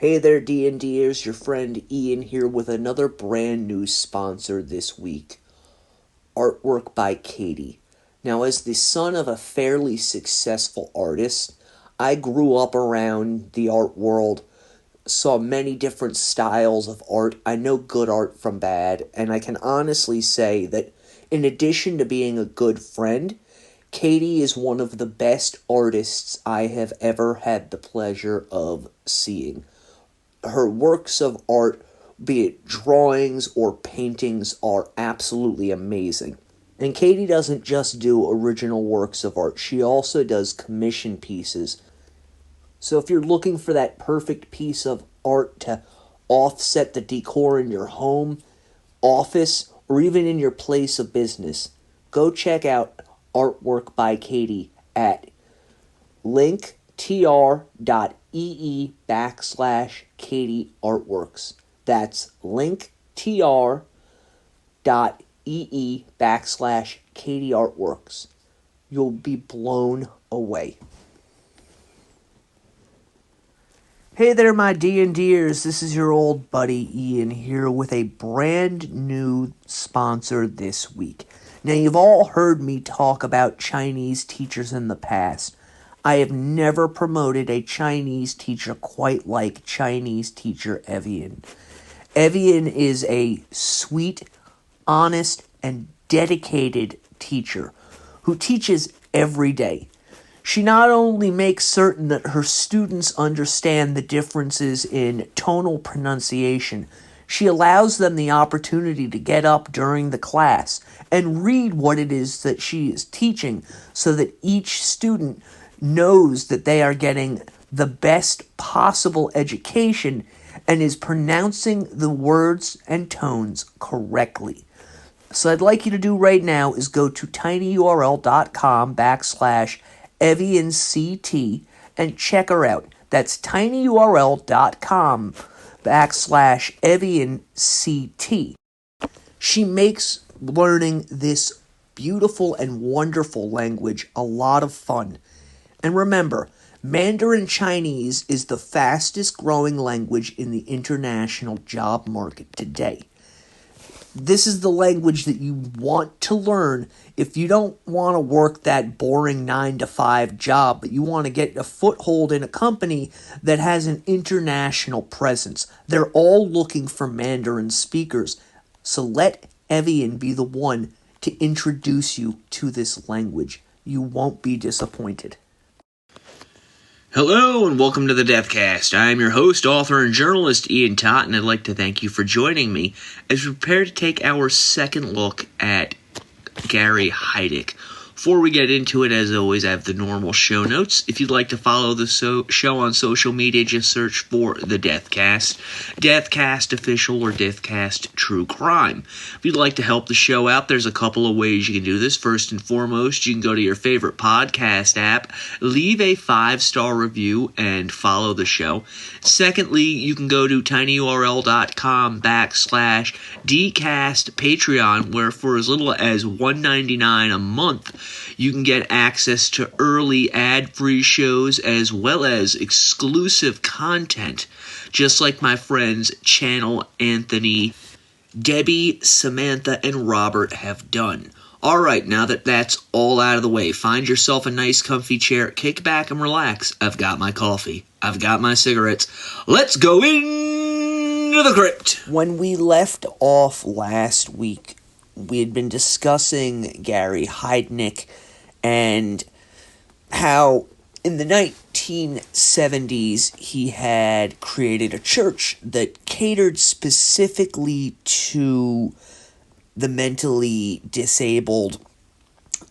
Hey there, D&Ders, your friend Ian here with another brand new sponsor this week, Artwork by Katie. Now, as the son of a fairly successful artist, I grew up around the art world, saw many different styles of art. I know good art from bad, and I can honestly say that in addition to being a good friend, Katie is one of the best artists I have ever had the pleasure of seeing. Her works of art, be it drawings or paintings, are absolutely amazing. And Katie doesn't just do original works of art, she also does commission pieces. So if you're looking for that perfect piece of art to offset the decor in your home, office, or even in your place of business, go check out Artwork by Katie at linktr.ee/Katie Artworks. That's linktr.ee/Katie Artworks. You'll be blown away. Hey there, my D&Ders. This is your old buddy Ian here with a brand new sponsor this week. Now, you've all heard me talk about Chinese teachers in the past. I have never promoted a Chinese teacher quite like Chinese teacher Evian. Evian is a sweet, honest, and dedicated teacher who teaches every day. She not only makes certain that her students understand the differences in tonal pronunciation, she allows them the opportunity to get up during the class and read what it is that she is teaching so that each student knows that they are getting the best possible education and is pronouncing the words and tones correctly. So I'd like you to do right now is go to tinyurl.com/EvianCT and check her out. That's tinyurl.com/EvianCT. She makes learning this beautiful and wonderful language a lot of fun. And remember, Mandarin Chinese is the fastest growing language in the international job market today. This is the language that you want to learn if you don't want to work that boring 9-to-5 job, but you want to get a foothold in a company that has an international presence. They're all looking for Mandarin speakers. So let Evian be the one to introduce you to this language. You won't be disappointed. Hello and welcome to the Deathcast. I am your host, author, and journalist Ian Tott, and I'd like to thank you for joining me as we prepare to take our second look at Gary Heidich. Before we get into it, as always, I have the normal show notes. If you'd like to follow the show on social media, just search for the Deathcast, Deathcast Official, or Deathcast True Crime. If you'd like to help the show out, there's a couple of ways you can do this. First and foremost, you can go to your favorite podcast app, leave a 5-star review, and follow the show. Secondly, you can go to tinyurl.com/DCast Patreon, where for as little as $1.99 a month, you can get access to early ad-free shows as well as exclusive content, just like my friends Channel Anthony, Debbie, Samantha, and Robert have done. Alright, now that that's all out of the way, find yourself a nice comfy chair, kick back and relax. I've got my coffee. I've got my cigarettes. Let's go into the crypt! When we left off last week, we had been discussing Gary Heidich and how in the 1970s he had created a church that catered specifically to the mentally disabled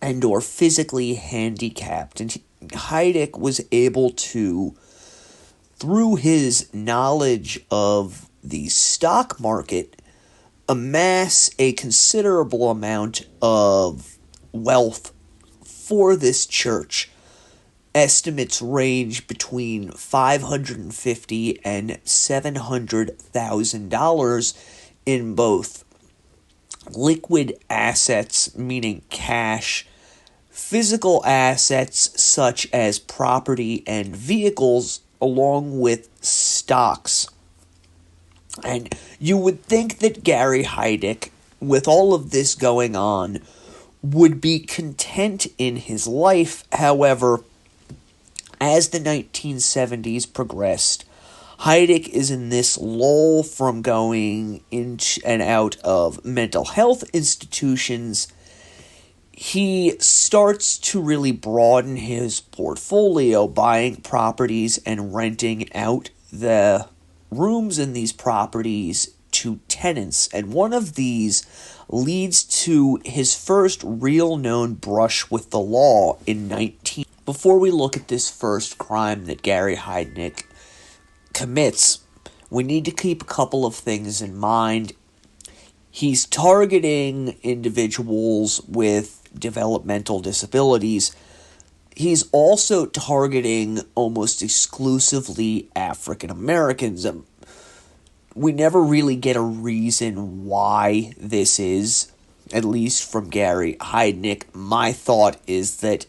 and or physically handicapped. And Heidich was able to, through his knowledge of the stock market, amass a considerable amount of wealth for this church. Estimates range between $550,000 and $700,000 in both liquid assets, meaning cash, physical assets such as property and vehicles, along with stocks. And you would think that Gary Heidnik, with all of this going on, would be content in his life. However, as the 1970s progressed, Heidnik is in this lull from going in and out of mental health institutions. He starts to really broaden his portfolio, buying properties and renting out the rooms in these properties to tenants. And one of these leads to his first real known brush with the law in 19... Before we look at this first crime that Gary Heidnik commits, we need to keep a couple of things in mind. He's targeting individuals with developmental disabilities. He's also targeting almost exclusively African Americans. We never really get a reason why this is, at least from Gary Heidnik. My thought is that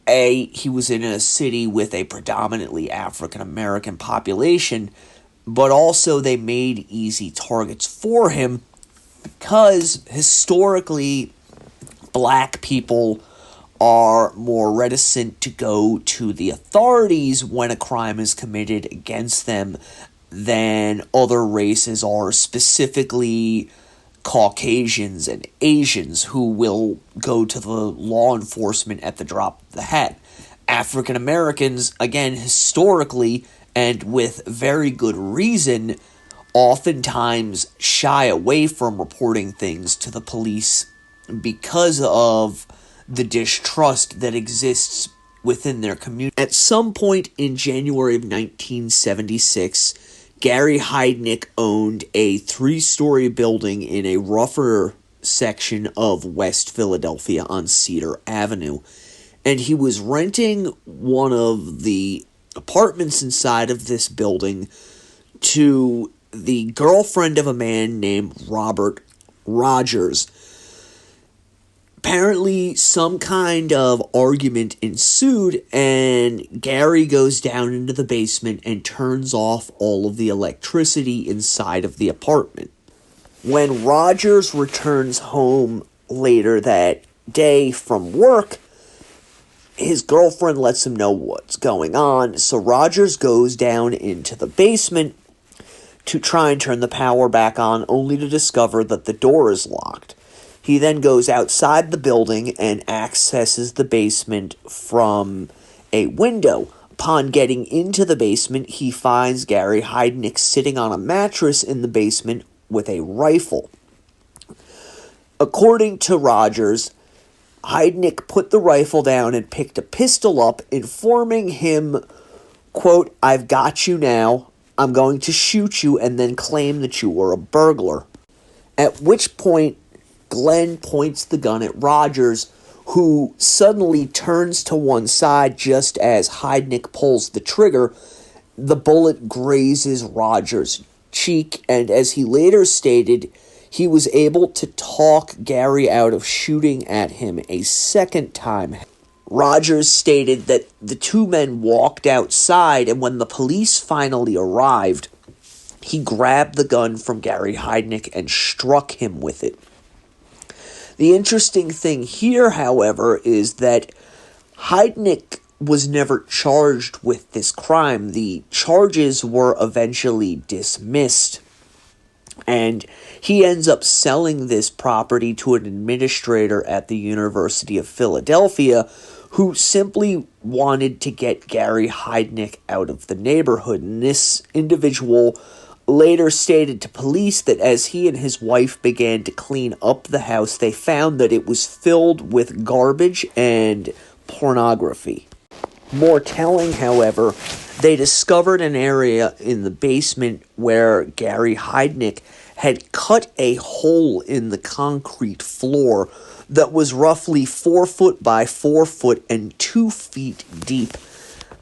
he was in a city with a predominantly African-American population, but also they made easy targets for him because historically black people are more reticent to go to the authorities when a crime is committed against them than other races are, specifically Caucasians and Asians, who will go to the law enforcement at the drop of the hat. African Americans, again, historically, and with very good reason, oftentimes shy away from reporting things to the police because of the distrust that exists within their community. At some point in January of 1976, Gary Heidnik owned a 3-story building in a rougher section of West Philadelphia on Cedar Avenue, and he was renting one of the apartments inside of this building to the girlfriend of a man named Robert Rogers. Apparently, some kind of argument ensued, and Gary goes down into the basement and turns off all of the electricity inside of the apartment. When Rogers returns home later that day from work, his girlfriend lets him know what's going on, so Rogers goes down into the basement to try and turn the power back on, only to discover that the door is locked. He then goes outside the building and accesses the basement from a window. Upon getting into the basement, he finds Gary Heidnik sitting on a mattress in the basement with a rifle. According to Rogers, Heidnik put the rifle down and picked a pistol up, informing him, quote, "I've got you now. I'm going to shoot you," and then claim that you were a burglar. At which point, Glenn points the gun at Rogers, who suddenly turns to one side just as Heidnik pulls the trigger. The bullet grazes Rogers' cheek, and as he later stated, he was able to talk Gary out of shooting at him a second time. Rogers stated that the two men walked outside, and when the police finally arrived, he grabbed the gun from Gary Heidnik and struck him with it. The interesting thing here, however, is that Heidnik was never charged with this crime. The charges were eventually dismissed, and he ends up selling this property to an administrator at the University of Philadelphia who simply wanted to get Gary Heidnik out of the neighborhood. And this individual later stated to police that as he and his wife began to clean up the house, they found that it was filled with garbage and pornography. More telling, however, they discovered an area in the basement where Gary Heidnik had cut a hole in the concrete floor that was roughly 4 foot by 4 foot and 2 feet deep.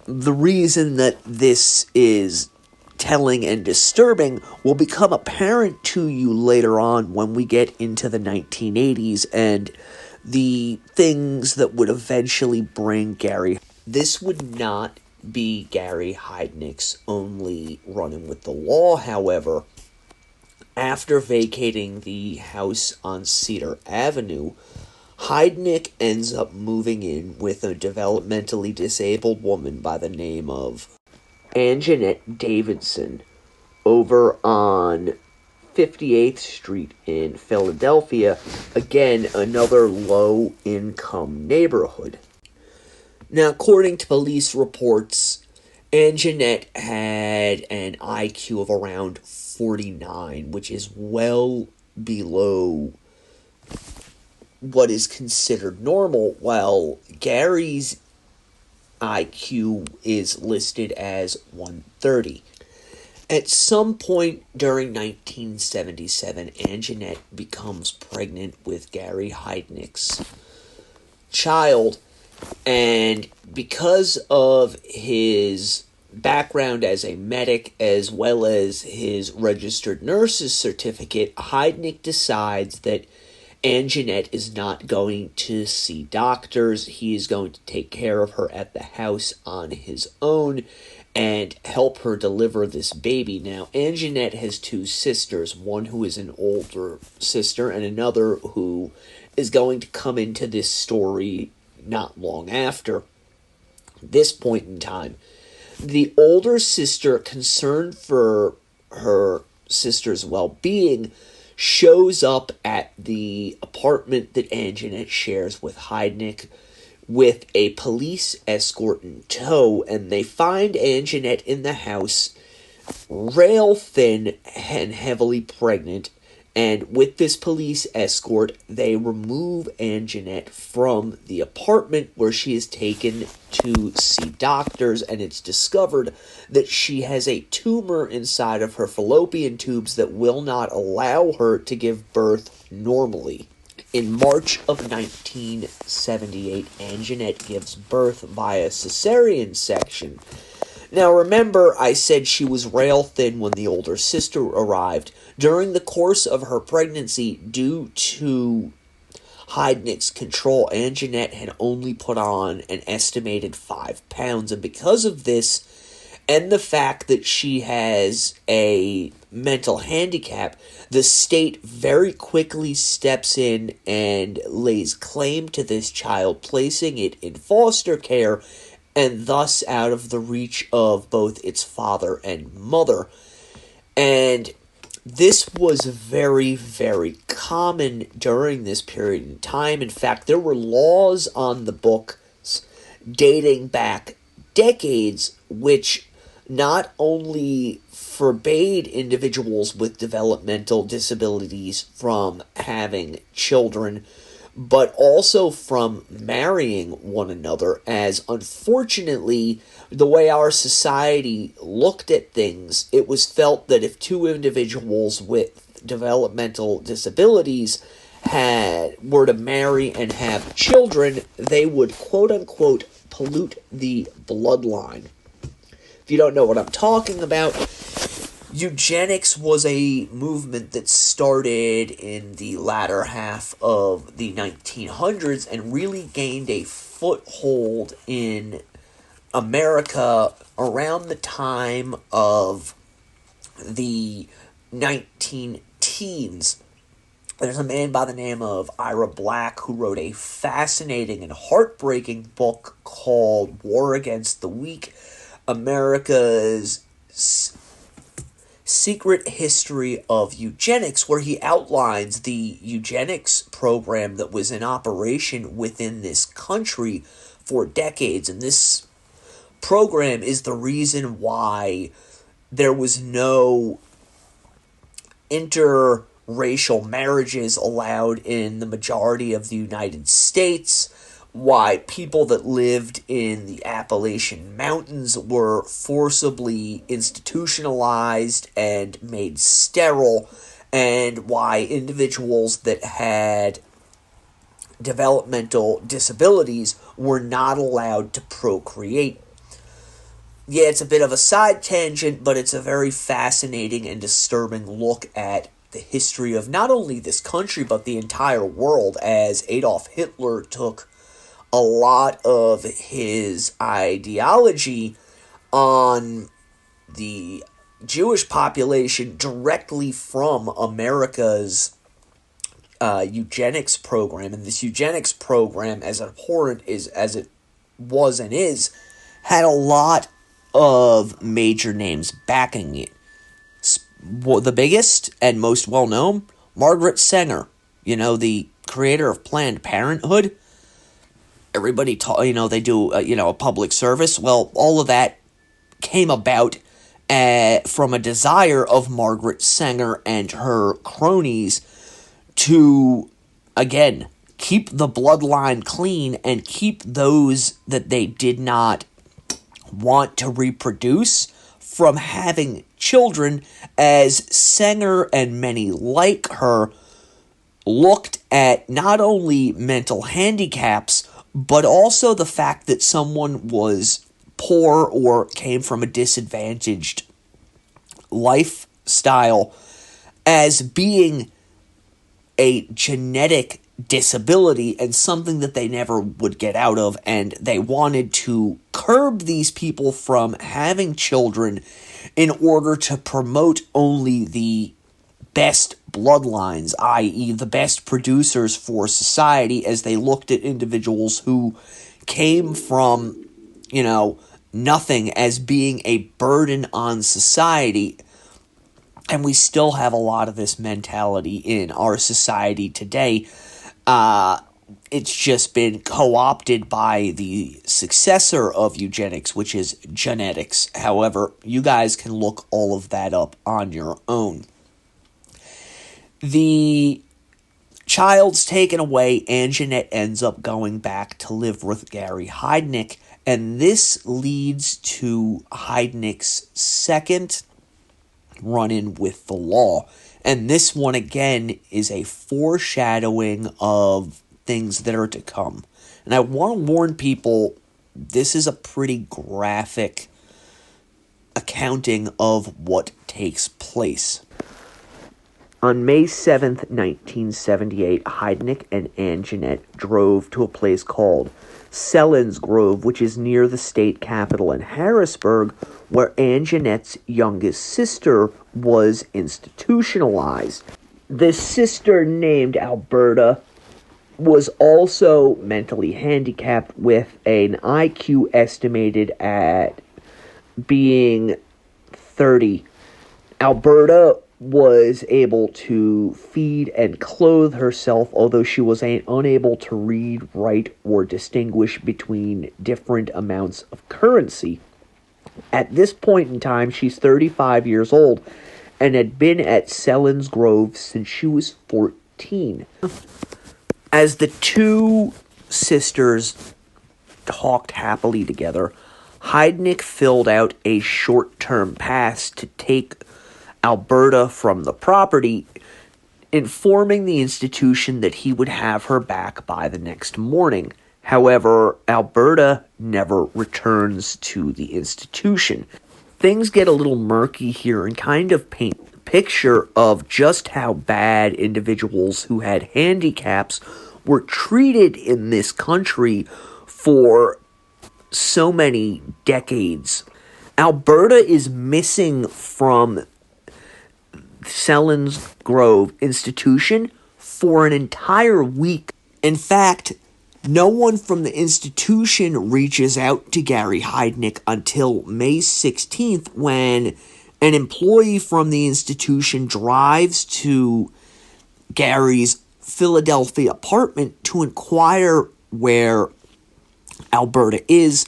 The reason that this is telling and disturbing will become apparent to you later on when we get into the 1980s and the things that would eventually bring Gary. This would not be Gary Heidnick's only run-in with the law, however. After vacating the house on Cedar Avenue, Heidnick ends up moving in with a developmentally disabled woman by the name of Anjanette Davidson over on 58th Street in Philadelphia, again, another low-income neighborhood. Now, according to police reports, Anjanette had an IQ of around 49, which is well below what is considered normal, while Gary's IQ is listed as 130. At some point during 1977, Anjanette becomes pregnant with Gary Heidnick's child, and because of his background as a medic as well as his registered nurse's certificate, Heidnick decides that Anjanette is not going to see doctors. He is going to take care of her at the house on his own and help her deliver this baby. Now, Anjanette has two sisters, one who is an older sister and another who is going to come into this story not long after this point in time. The older sister, concerned for her sister's well-being, shows up at the apartment that Anjanette shares with Heidnick with a police escort in tow, and they find Anjanette in the house, rail thin and heavily pregnant, and with this police escort, they remove Anjanette from the apartment where she is taken to see doctors, and it's discovered that she has a tumor inside of her fallopian tubes that will not allow her to give birth normally. In March of 1978, Anjanette gives birth via cesarean section. Now remember, I said she was rail thin when the older sister arrived. During the course of her pregnancy, due to Heidnick's control, Anjanette had only put on an estimated 5 pounds, and because of this, and the fact that she has a mental handicap, the state very quickly steps in and lays claim to this child, placing it in foster care, and thus out of the reach of both its father and mother. And this was very, very common during this period in time. In fact, there were laws on the books dating back decades which not only forbade individuals with developmental disabilities from having children, but also from marrying one another, as unfortunately, the way our society looked at things, it was felt that if two individuals with developmental disabilities were to marry and have children, they would quote-unquote pollute the bloodline. If you don't know what I'm talking about, eugenics was a movement that started in the latter half of the 1900s and really gained a foothold in America around the time of the 19-teens. There's a man by the name of Ira Black who wrote a fascinating and heartbreaking book called War Against the Weak, America's Secret History of Eugenics, where he outlines the eugenics program that was in operation within this country for decades. And this program is the reason why there was no interracial marriages allowed in the majority of the United States, why people that lived in the Appalachian Mountains were forcibly institutionalized and made sterile, and why individuals that had developmental disabilities were not allowed to procreate. Yeah, it's a bit of a side tangent, but it's a very fascinating and disturbing look at the history of not only this country, but the entire world, as Adolf Hitler took a lot of his ideology on the Jewish population directly from America's eugenics program. And this eugenics program, as abhorrent as it was and is, had a lot of major names backing it. The biggest and most well-known, Margaret Sanger, the creator of Planned Parenthood. Everybody, they do, a public service. Well, all of that came about from a desire of Margaret Sanger and her cronies to, again, keep the bloodline clean and keep those that they did not want to reproduce from having children, as Sanger and many like her looked at not only mental handicaps, but also the fact that someone was poor or came from a disadvantaged lifestyle as being a genetic disability and something that they never would get out of, and they wanted to curb these people from having children in order to promote only the best bloodlines, i.e. the best producers for society, as they looked at individuals who came from, nothing as being a burden on society. And we still have a lot of this mentality in our society today. It's just been co-opted by the successor of eugenics, which is genetics. However, you guys can look all of that up on your own. The child's taken away, and Jeanette ends up going back to live with Gary Heidnik, and this leads to Heidnik's second run-in with the law. And this one, again, is a foreshadowing of things that are to come. And I want to warn people, this is a pretty graphic accounting of what takes place. On May 7th, 1978, Heidnik and Ann Jeanette drove to a place called Selinsgrove, which is near the state capital in Harrisburg, where Ann Jeanette's youngest sister was institutionalized. This sister, named Alberta, was also mentally handicapped with an IQ estimated at being 30. Alberta was able to feed and clothe herself, although she was unable to read, write, or distinguish between different amounts of currency. At this point in time, she's 35 years old and had been at Selinsgrove since she was 14. As the two sisters talked happily together, Heidnik filled out a short-term pass to take Alberta from the property, informing the institution that he would have her back by the next morning. However, Alberta never returns to the institution. Things get a little murky here and kind of paint the picture of just how bad individuals who had handicaps were treated in this country for so many decades. Alberta is missing from Selinsgrove institution for an entire week. In fact, no one from the institution reaches out to Gary Heidnik until May 16th, when an employee from the institution drives to Gary's Philadelphia apartment to inquire where Alberta is.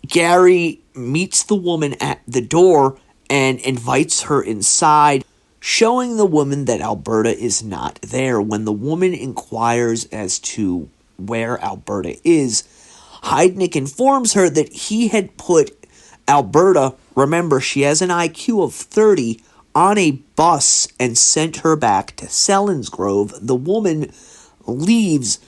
Gary meets the woman at the door and invites her inside, showing the woman that Alberta is not there. When the woman inquires as to where Alberta is, Heidnik informs her that he had put Alberta, remember she has an IQ of 30, on a bus and sent her back to Selinsgrove. The woman leaves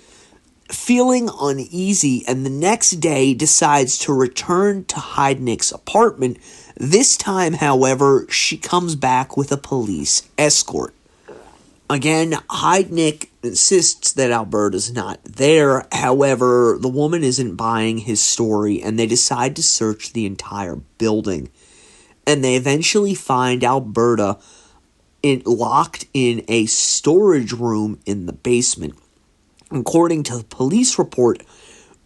feeling uneasy, and the next day decides to return to Heidnik's apartment. This time, however, she comes back with a police escort. Again, Heidnik insists that Alberta's not there. However, the woman isn't buying his story, and they decide to search the entire building. And they eventually find Alberta locked in a storage room in the basement. According to the police report,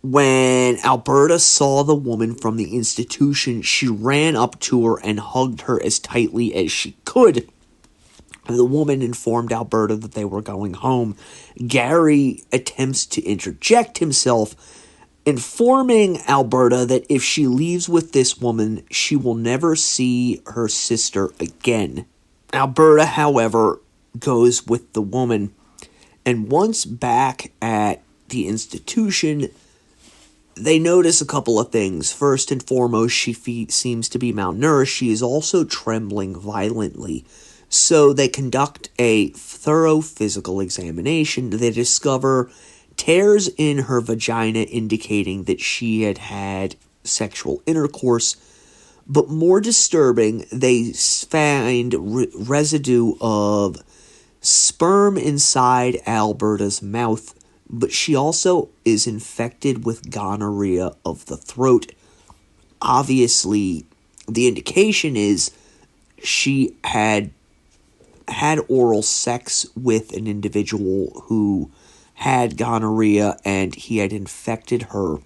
when Alberta saw the woman from the institution, she ran up to her and hugged her as tightly as she could. The woman informed Alberta that they were going home. Gary attempts to interject himself, informing Alberta that if she leaves with this woman, she will never see her sister again. Alberta, however, goes with the woman, and once back at the institution, they notice a couple of things. First and foremost, she seems to be malnourished. She is also trembling violently. So they conduct a thorough physical examination. They discover tears in her vagina indicating that she had had sexual intercourse. But more disturbing, they find residue of sperm inside Alberta's mouth. But she also is infected with gonorrhea of the throat. Obviously, the indication is she had oral sex with an individual who had gonorrhea and he had infected her.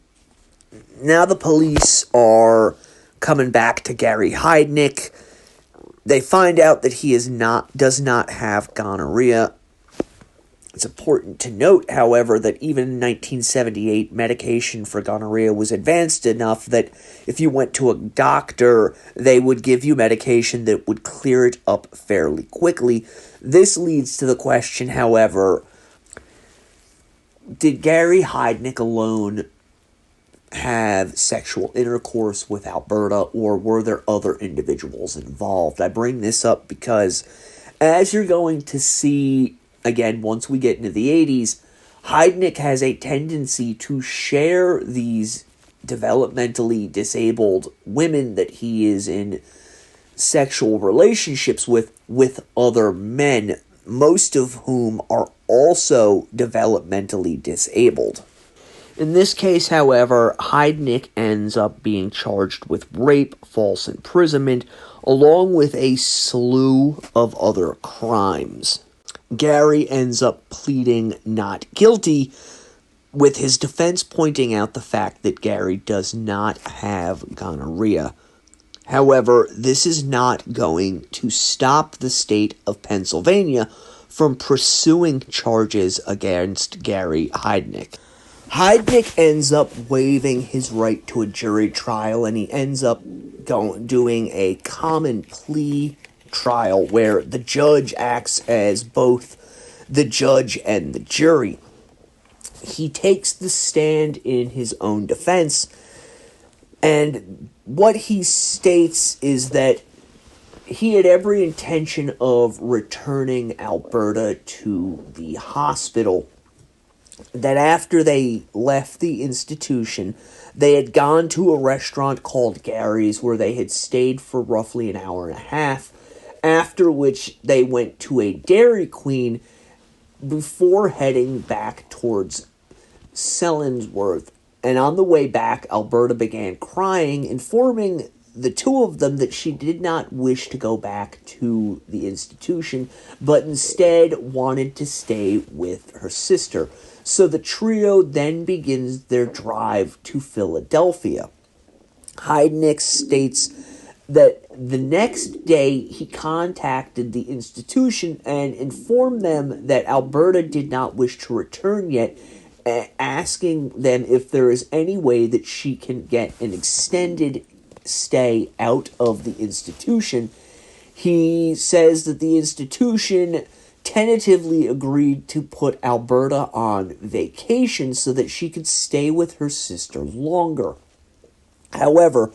Now the police are coming back to Gary Heidnik. They find out that he does not have gonorrhea. It's important to note, however, that even in 1978, medication for gonorrhea was advanced enough that if you went to a doctor, they would give you medication that would clear it up fairly quickly. This leads to the question, however, did Gary Heidnik alone have sexual intercourse with Alberta, or were there other individuals involved? I bring this up because, as you're going to see again, once we get into the 80s, Heidnik has a tendency to share these developmentally disabled women that he is in sexual relationships with other men, most of whom are also developmentally disabled. In this case, however, Heidnik ends up being charged with rape, false imprisonment, along with a slew of other crimes. Gary ends up pleading not guilty, with his defense pointing out the fact that Gary does not have gonorrhea. However, this is not going to stop the state of Pennsylvania from pursuing charges against Gary Heidnik. Heidnik ends up waiving his right to a jury trial, and he ends up doing a common plea trial where the judge acts as both the judge and the jury. He takes the stand in his own defense, and what he states is that he had every intention of returning Alberta to the hospital, that after they left the institution, they had gone to a restaurant called Gary's where they had stayed for roughly an hour and a half, after which they went to a Dairy Queen before heading back towards Sellingsworth. And on the way back, Alberta began crying, informing the two of them that she did not wish to go back to the institution, but instead wanted to stay with her sister. So the trio then begins their drive to Philadelphia. Heidnik states that the next day he contacted the institution and informed them that Alberta did not wish to return yet, asking them if there is any way that she can get an extended stay out of the institution. He says that the institution tentatively agreed to put Alberta on vacation so that she could stay with her sister longer. However,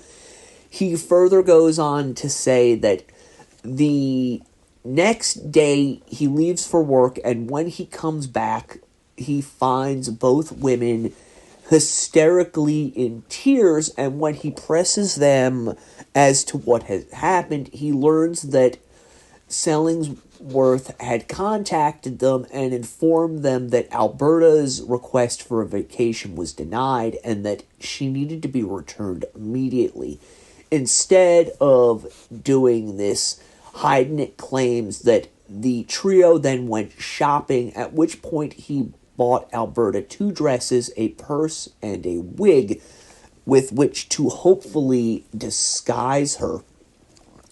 he further goes on to say that the next day he leaves for work, and when he comes back, he finds both women hysterically in tears, and when he presses them as to what has happened, he learns that Sellingsworth had contacted them and informed them that Alberta's request for a vacation was denied and that she needed to be returned immediately. Instead of doing this, Heidnik claims that the trio then went shopping, at which point he bought Alberta 2 dresses, a purse, and a wig with which to hopefully disguise her.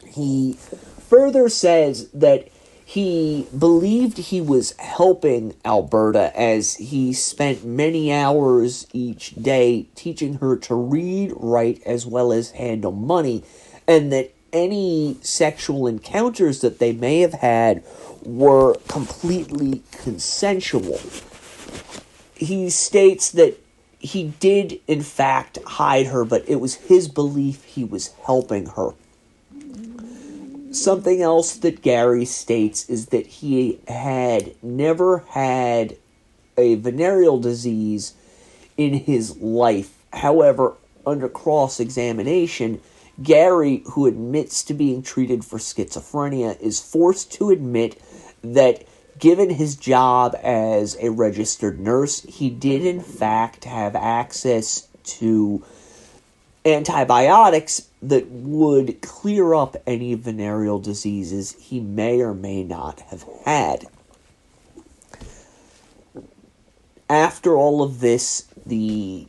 He further says that he believed he was helping Alberta as he spent many hours each day teaching her to read, write, as well as handle money, and that any sexual encounters that they may have had were completely consensual. He states that he did, in fact, hide her, but it was his belief he was helping her. Something else that Gary states is that he had never had a venereal disease in his life. However, under cross-examination, Gary, who admits to being treated for schizophrenia, is forced to admit that given his job as a registered nurse, he did in fact have access to antibiotics that would clear up any venereal diseases he may or may not have had. After all of this, the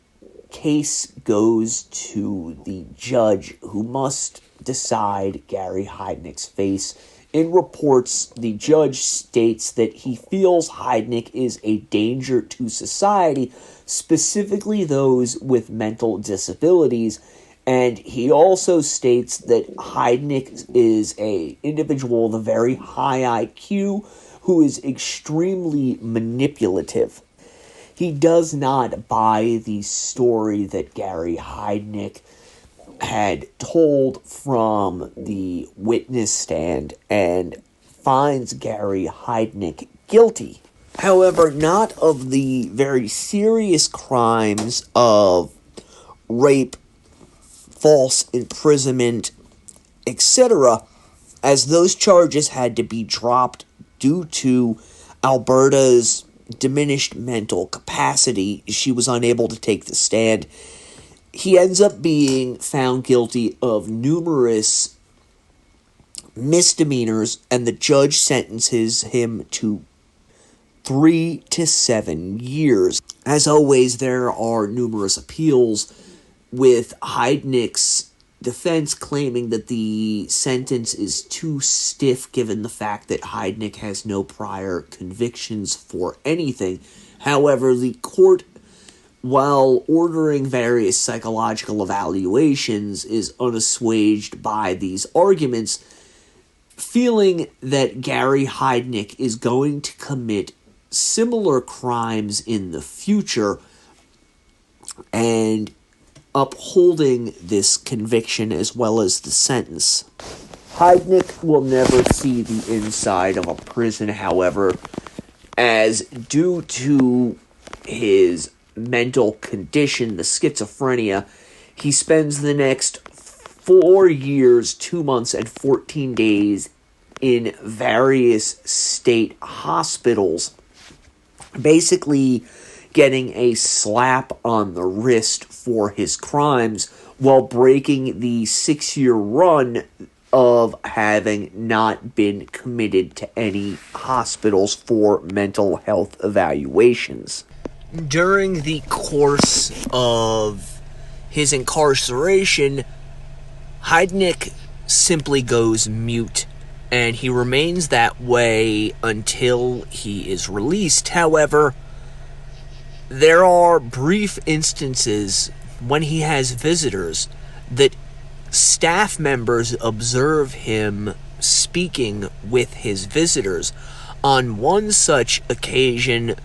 case goes to the judge, who must decide Gary Heidnik's fate. In reports, the judge states that he feels Heidnik is a danger to society, specifically those with mental disabilities, and he also states that Heidnik is an individual with a very high IQ who is extremely manipulative. He does not buy the story that Gary Heidnik had told from the witness stand and finds Gary Heidnik guilty. However, not of the very serious crimes of rape, false imprisonment, etc., as those charges had to be dropped due to Alberta's diminished mental capacity. She was unable to take the stand. He ends up being found guilty of numerous misdemeanors, and the judge sentences him to 3 to 7 years. As always, there are numerous appeals, with Heidnik's defense claiming that the sentence is too stiff given the fact that Heidnik has no prior convictions for anything. However, the court, while ordering various psychological evaluations, is unassuaged by these arguments, feeling that Gary Heidnik is going to commit similar crimes in the future, and upholding this conviction as well as the sentence. Heidnik will never see the inside of a prison, however, as due to his mental condition, the schizophrenia, he spends the next 4 years, 2 months, and 14 days in various state hospitals, basically getting a slap on the wrist for his crimes while breaking the 6-year run of having not been committed to any hospitals for mental health evaluations. During the course of his incarceration, Heidnik simply goes mute, and he remains that way until he is released. However, there are brief instances when he has visitors that staff members observe him speaking with his visitors. On one such occasion,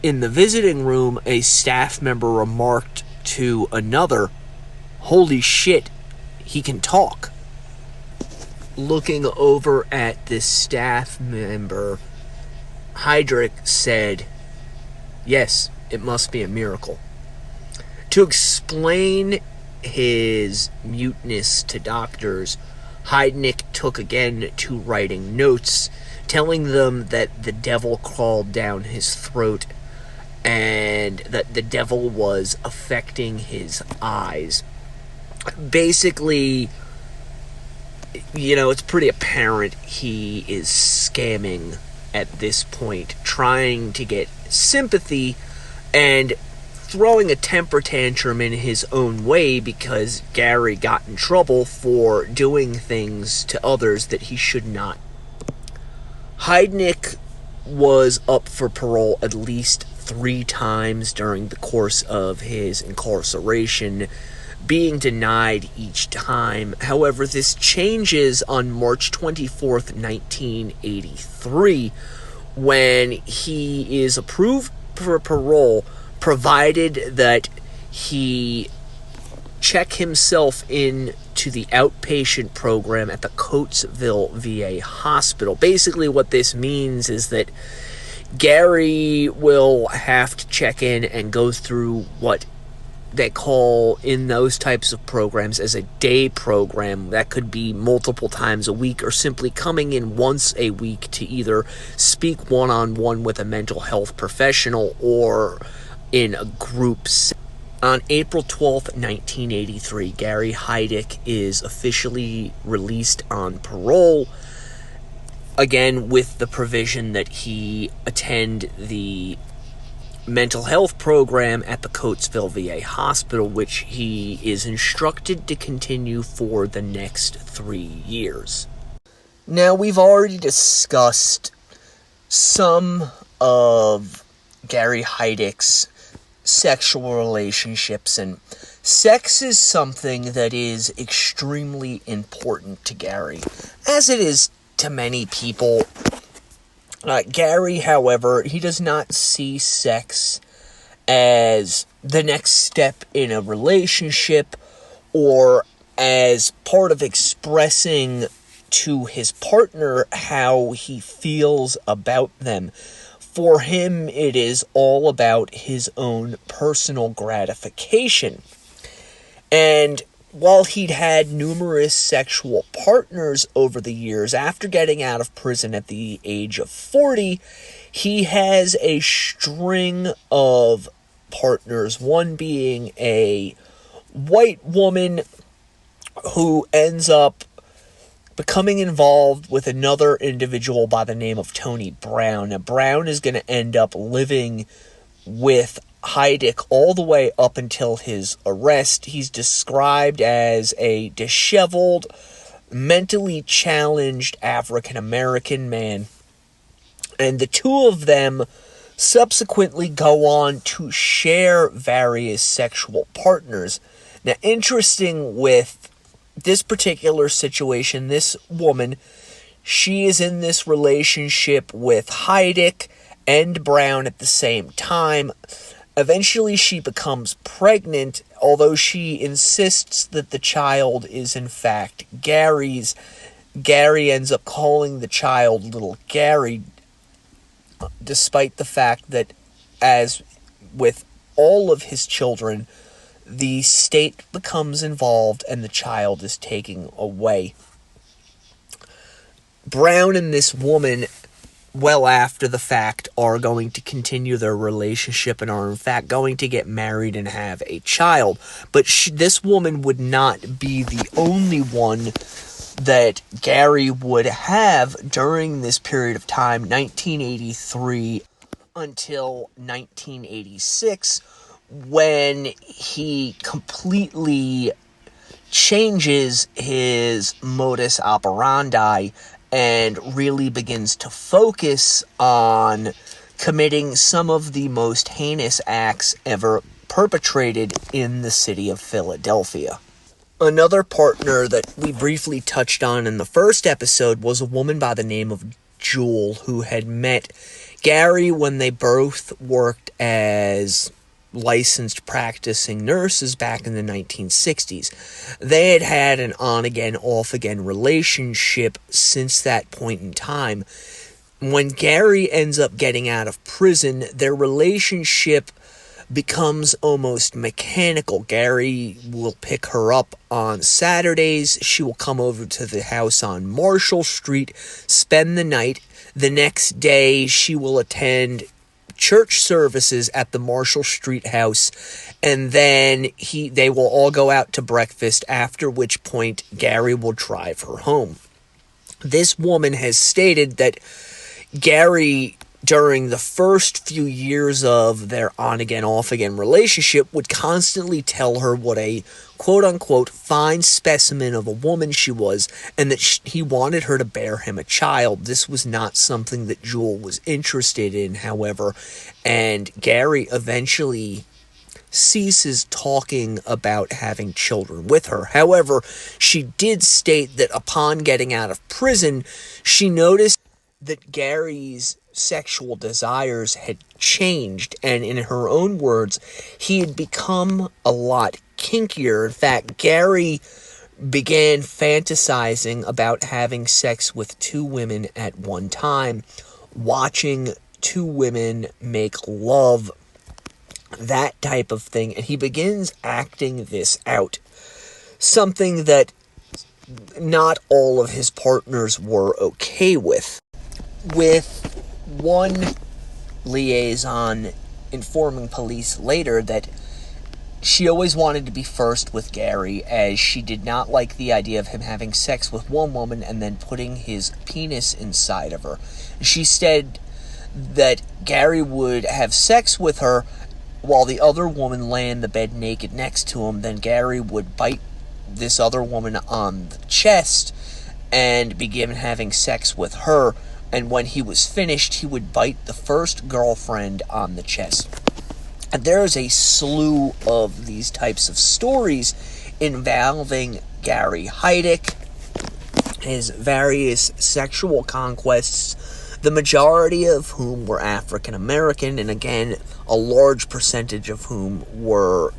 in the visiting room, a staff member remarked to another, "Holy shit, he can talk." Looking over at this staff member, Heidnik said, "Yes, it must be a miracle." To explain his muteness to doctors, Heidnik took again to writing notes, telling them that the devil crawled down his throat and that the devil was affecting his eyes. Basically, it's pretty apparent he is scamming at this point, trying to get sympathy and throwing a temper tantrum in his own way because Gary got in trouble for doing things to others that he should not. Heidnik was up for parole at least 3 times during the course of his incarceration, being denied each time. However, this changes on March 24th, 1983, when he is approved for parole, provided that he check himself in to the outpatient program at the Coatesville VA Hospital. Basically, what this means is that Gary will have to check in and go through what they call in those types of programs as a day program. That could be multiple times a week or simply coming in once a week to either speak one-on-one with a mental health professional or in a group setting. On April 12th, 1983, Gary Heidnik is officially released on parole, again with the provision that he attend the mental health program at the Coatesville VA Hospital, which he is instructed to continue for the next 3 years. Now, we've already discussed some of Gary Heidnik's sexual relationships, and sex is something that is extremely important to Gary, as it is to many people. Gary, however, he does not see sex as the next step in a relationship or as part of expressing to his partner how he feels about them. For him, it is all about his own personal gratification. And while he'd had numerous sexual partners over the years, after getting out of prison at the age of 40, he has a string of partners, one being a white woman who ends up becoming involved with another individual by the name of Tony Brown. Now, Brown is going to end up living with Heidnik all the way up until his arrest. He's described as a disheveled, mentally challenged African-American man. And the two of them subsequently go on to share various sexual partners. Now, interesting with this particular situation, this woman, she is in this relationship with Heidnik and Brown at the same time. Eventually, she becomes pregnant, although she insists that the child is in fact Gary's. Gary ends up calling the child little Gary, despite the fact that, as with all of his children, the state becomes involved and the child is taken away. Brown and this woman, well after the fact, are going to continue their relationship and are in fact going to get married and have a child. But this woman would not be the only one that Gary would have during this period of time, 1983 until 1986, when he completely changes his modus operandi and really begins to focus on committing some of the most heinous acts ever perpetrated in the city of Philadelphia. Another partner that we briefly touched on in the first episode was a woman by the name of Jewel, who had met Gary when they both worked as licensed practicing nurses back in the 1960s. They had had an on-again, off-again relationship since that point in time. When Gary ends up getting out of prison, their relationship becomes almost mechanical. Gary will pick her up on Saturdays. She will come over to the house on Marshall Street, spend the night. The next day, she will attend church services at the Marshall Street house, and then they will all go out to breakfast, after which point Gary will drive her home. This woman has stated that Gary, during the first few years of their on-again, off-again relationship, would constantly tell her what a quote-unquote fine specimen of a woman she was, and that he wanted her to bear him a child. This was not something that Jewel was interested in, however, and Gary eventually ceases talking about having children with her. However, she did state that upon getting out of prison, she noticed that Gary's sexual desires had changed, and in her own words, he had become a lot kinkier. In fact, Gary began fantasizing about having sex with two women at one time, watching two women make love, that type of thing, and he begins acting this out. Something that not all of his partners were okay with. With one liaison informing police later that she always wanted to be first with Gary, as she did not like the idea of him having sex with one woman and then putting his penis inside of her. She said that Gary would have sex with her while the other woman lay in the bed naked next to him. Then Gary would bite this other woman on the chest and begin having sex with her. And when he was finished, he would bite the first girlfriend on the chest. And there's a slew of these types of stories involving Gary Heidick, his various sexual conquests, the majority of whom were African American, and again, a large percentage of whom were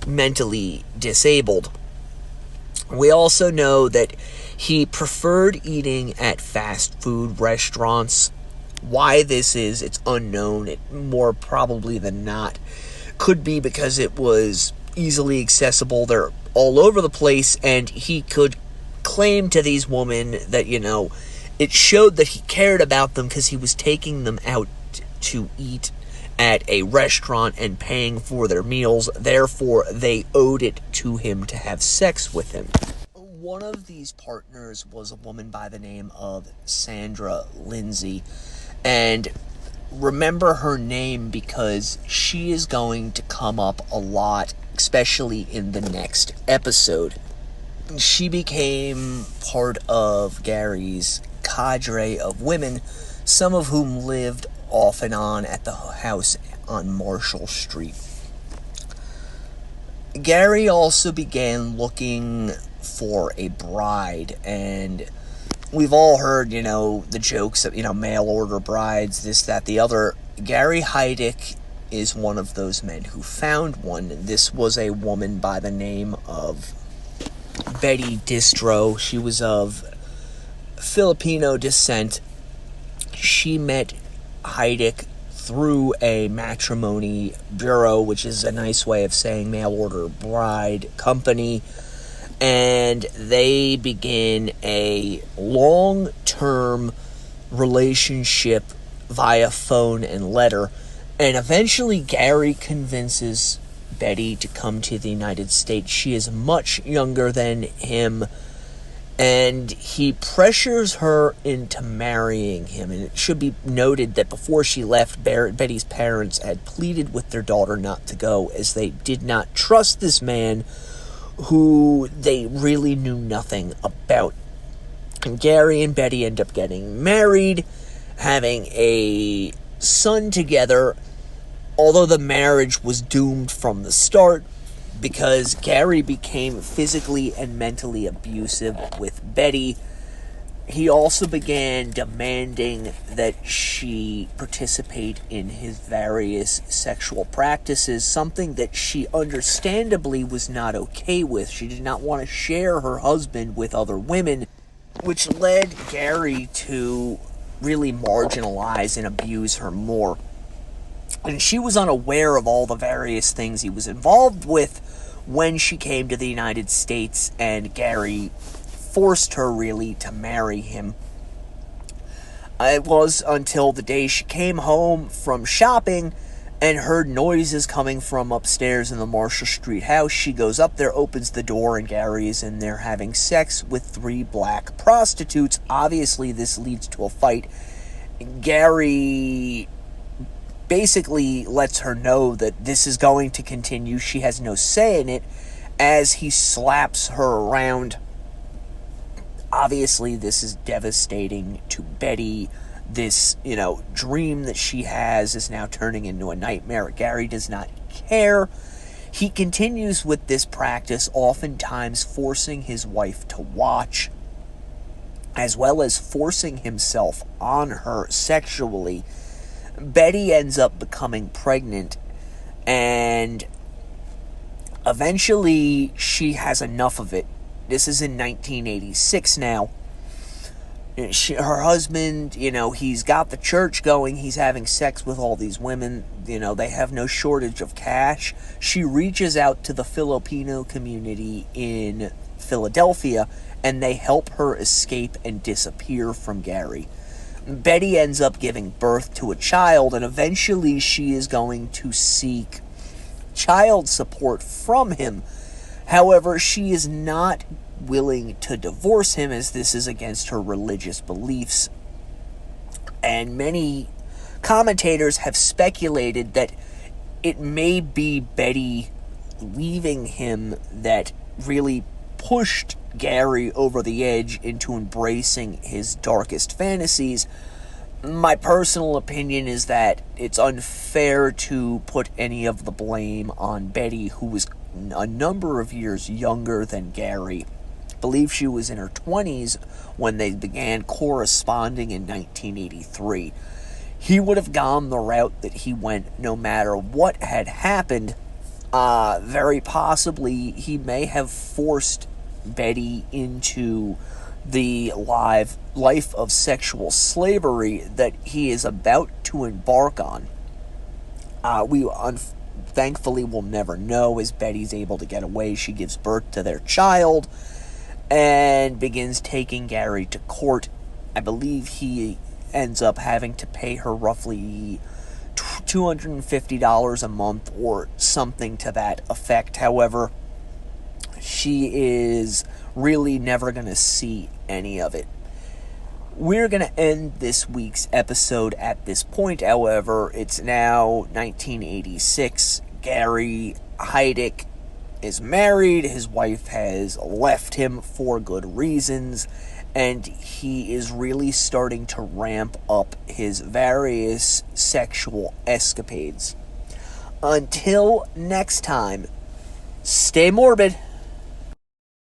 mentally disabled. We also know that he preferred eating at fast food restaurants. Why this is, it's unknown. It more probably than not could be because it was easily accessible. They're all over the place, and he could claim to these women that, it showed that he cared about them because he was taking them out to eat at a restaurant and paying for their meals. Therefore, they owed it to him to have sex with him. One of these partners was a woman by the name of Sandra Lindsay. And remember her name because she is going to come up a lot, especially in the next episode. She became part of Gary's cadre of women, some of whom lived off and on at the house on Marshall Street. Gary also began looking for a bride, and we've all heard, the jokes of, mail order brides, this, that, the other. Gary Heidick is one of those men who found one. This was a woman by the name of Betty Distro. She was of Filipino descent. She met Heidick through a matrimony bureau, which is a nice way of saying mail order bride company, and they begin a long-term relationship via phone and letter, and eventually Gary convinces Betty to come to the United States. She is much younger than him, and he pressures her into marrying him. And it should be noted that before she left, Betty's parents had pleaded with their daughter not to go, as they did not trust this man who they really knew nothing about. And Gary and Betty end up getting married, having a son together, although the marriage was doomed from the start because Gary became physically and mentally abusive with Betty. He also began demanding that she participate in his various sexual practices, something that she understandably was not okay with. She did not want to share her husband with other women, which led Gary to really marginalize and abuse her more. And she was unaware of all the various things he was involved with when she came to the United States, and Gary forced her really to marry him. It was until the day she came home from shopping and heard noises coming from upstairs in the Marshall Street house. She goes up there, opens the door, and Gary is in there having sex with 3 black prostitutes. Obviously, this leads to a fight. Gary basically lets her know that this is going to continue. She has no say in it, as he slaps her around. Obviously, this is devastating to Betty. This, dream that she has is now turning into a nightmare. Gary does not care. He continues with this practice, oftentimes forcing his wife to watch, as well as forcing himself on her sexually. Betty ends up becoming pregnant, and eventually she has enough of it. This is in 1986 now. Her husband, he's got the church going. He's having sex with all these women. They have no shortage of cash. She reaches out to the Filipino community in Philadelphia, and they help her escape and disappear from Gary. Betty ends up giving birth to a child, and eventually she is going to seek child support from him. However, she is not willing to divorce him, as this is against her religious beliefs. And many commentators have speculated that it may be Betty leaving him that really pushed Gary over the edge into embracing his darkest fantasies. My personal opinion is that it's unfair to put any of the blame on Betty, who was a number of years younger than Gary. I believe she was in her 20s when they began corresponding in 1983. He would have gone the route that he went no matter what had happened. Very possibly he may have forced Betty into the life of sexual slavery that he is about to embark on. Thankfully will never know, as Betty's able to get away. She gives birth to their child and begins taking Gary to court. I believe he ends up having to pay her roughly $250 a month or something to that effect. However, she is really never going to see any of it. We're going to end this week's episode at this point. However, it's now 1986. Gary Heidick is married. His wife has left him for good reasons, and he is really starting to ramp up his various sexual escapades. Until next time, stay morbid.